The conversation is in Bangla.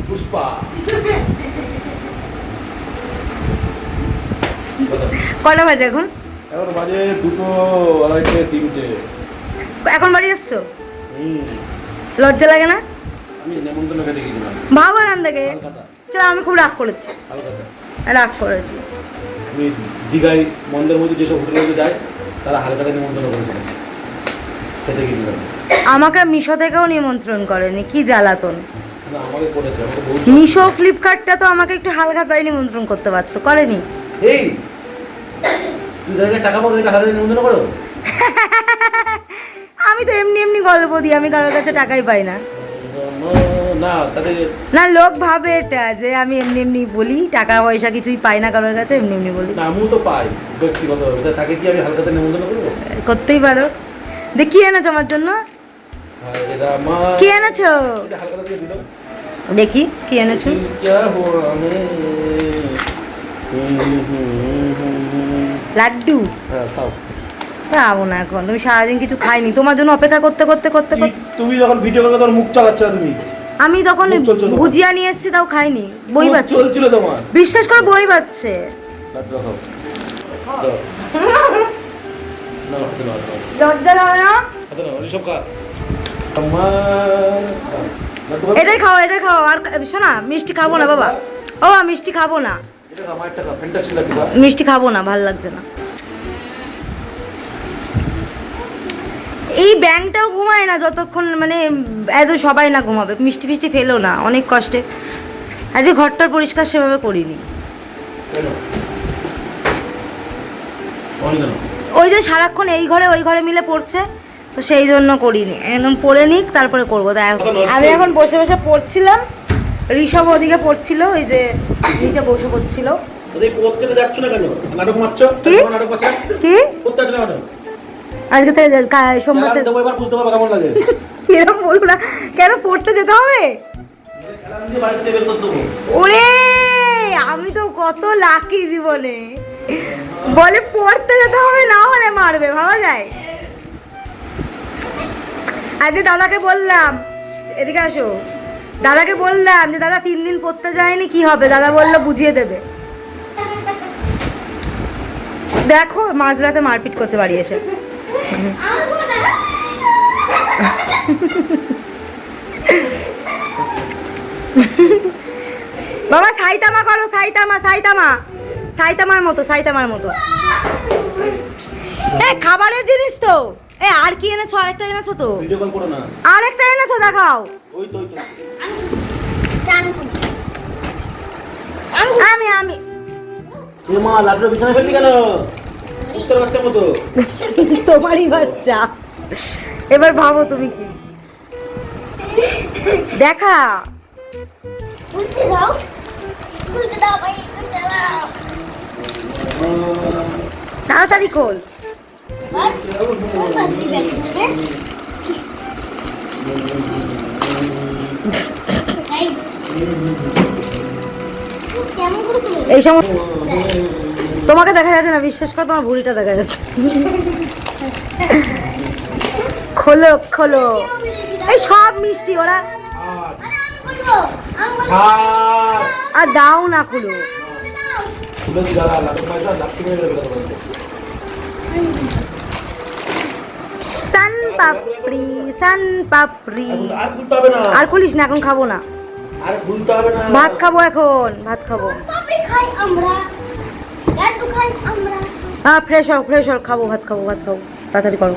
পুষ্পা। কটা বাজে এখন? এখন বাজে 2টো, 2:30, 3টে। এখন বাড়ি এসছো? লজ্জা লাগে না? আমি নেমন্তন্ন খেতে গেছিলাম ভাগবান থেকে। কলকাতা। চল, আমি খুব রাগ করেছি। রাগ করেছি। আমি দীঘায় মন্দের মধ্যে যেসব হোটেলে যায় তারা হালকাতে নেমন্তন্ন করেছিলাম, খেতে গেছিলাম। আমাকে মিশো থেকেও নিমন্ত্রণ করেনি, কি জ্বালাতন। না, আমাকে করেছে, আমাকে বহুত। মিশো ফ্লিপকার্টটা তো আমাকে একটু হালখাতায় নিমন্ত্রণ করতে পারতো, করেনি। এই তুই যাদেরকে টাকা পাবো তাদেরকে হালকাতে নিমন্ত্রণ করো? আমি তো এমনি এমনি গল্প দিই, আমি কারোর কাছে টাকাই পাই না। না, তাদের না, লোক ভাবে এটা যে আমি এমনি এমনি বলি, টাকা পয়সা কিছুই পাই না কারোর কাছে, এমনি এমনি বলি। না, আমিও তো পাই ব্যক্তিগতভাবে, তাকে কি আমি হালকাতে নিমন্ত্রণ করবো? করতেই পারো। দেখ, কি এনেছো আমার জন্য? কি এনেছো দেখি, কি এনেছো? লাড্ডু? হ্যাঁ, খাও। খাবো না এখন, তুমি সারাদিন কিছু খাইনি, তোমার জন্য অপেক্ষা করতে করতে করতে করতে। তুমি যখন ভিডিও করে তোমার মুখ চালাচ্ছ, তুমি আমি তখন মুখ চলছে তোমার। ভুজিয়া নিয়ে এসেছি, তাও খাইনি, বই বাজছে। চলছিল তোমার, বিশ্বাস করে বই বাজছে। লাড্ডু খাও। দাও। না, হাতে নাও, হাতে নাও। লজ্জা লাগে না? হাতে নাও, এসব খা। আমার লাড্ডু খাও। এটাই খাও, এটাই খাও। আর শোনা, মিষ্টি খাবো না বাবা। ও, মিষ্টি খাবো না, এটা খা, আমার একটা খা, ফ্যান্টাস্টিক লাড্ডু খা। মিষ্টি খাবো না, ভালো লাগছে না। এই ব্যাংকটাও ঘুমায় না যতক্ষণ, মানে এত সবাই না ঘুমাবে। মিষ্টি ফিষ্টি ফেলো না, অনেক কষ্টে। আজকে ঘরটার পরিষ্কার সেভাবে করিনি। কেন? অনেক কেন? ওই যে সারাক্ষণ এই ঘরে ওই ঘরে মিলে পড়ছে, তো সেই জন্য করিনি। এখন পড়ে নিক, তারপরে করবো। তাই আমি এখন বসে বসে পড়ছিলাম, ঋষভ ওদিকে পড়ছিল, ওই যে নিচে বসে পড়ছিল। ওদের পড়তে যাচ্ছ না কেন? নাটক মারছো? কি? নাটক মারছো? কি? পড়তে যাচ্ছ না কেন? আজকে থেকে সোমবার থেকে দেবো, এবার বুঝতে পারবে কেমন লাগে। এরকম বলবো না, কেন পড়তে যেতে হবে? বাড়িতে বের করে দেবো। ওরে, আমি তো কত লাকি জীবনে। বলে পড়তে যেতে হবে, না হলে মারবে, ভাবা যায়। আজকে দাদাকে বললাম, এদিকে আসো, দাদাকে বললাম যে দাদা 3 দিন পড়তে যায়নি, কি হবে? দাদা বললো বুঝিয়ে দেবে। দেখো, মাঝরাতে মারপিট করছে বাড়ি এসে। বাবা সাইতামা করো, সাইতামা, সাইতামা, সাইতামার মতো, সাইতামার মতো। খাবারের জিনিস তো। আর কি এনেছো? আরেকটা এনেছো তো। ভিডিও কল করো না। আরেকটা এনেছো, দেখাও। ওই তো, ওই তো। আমি এ মা, লাড্ডু বিছানায় ফেললি কেন? উত্তর বাচ্চার মতো। তোমারই বাচ্চা। এবার ভাবো তুমি কি দেখা। তাড়াতাড়ি খোল। এই সময় তোমাকে দেখা যাচ্ছে না, বিশ্বাস করো, তোমার ভুঁড়িটা দেখা যাচ্ছে। খোলো, খোলো। এই সব মিষ্টি ওরা। আর দাও না, খুলো। সান পাপড়ি, সান পাপড়ি। আর খুলিস না, এখন খাবো না। ভাত খাবো এখন, ভাত খাবো। হ্যাঁ, ফ্রেশ হও, ফ্রেশ হও, খাবো, ভাত খাবো, ভাত খাবো। তাড়াতাড়ি করো।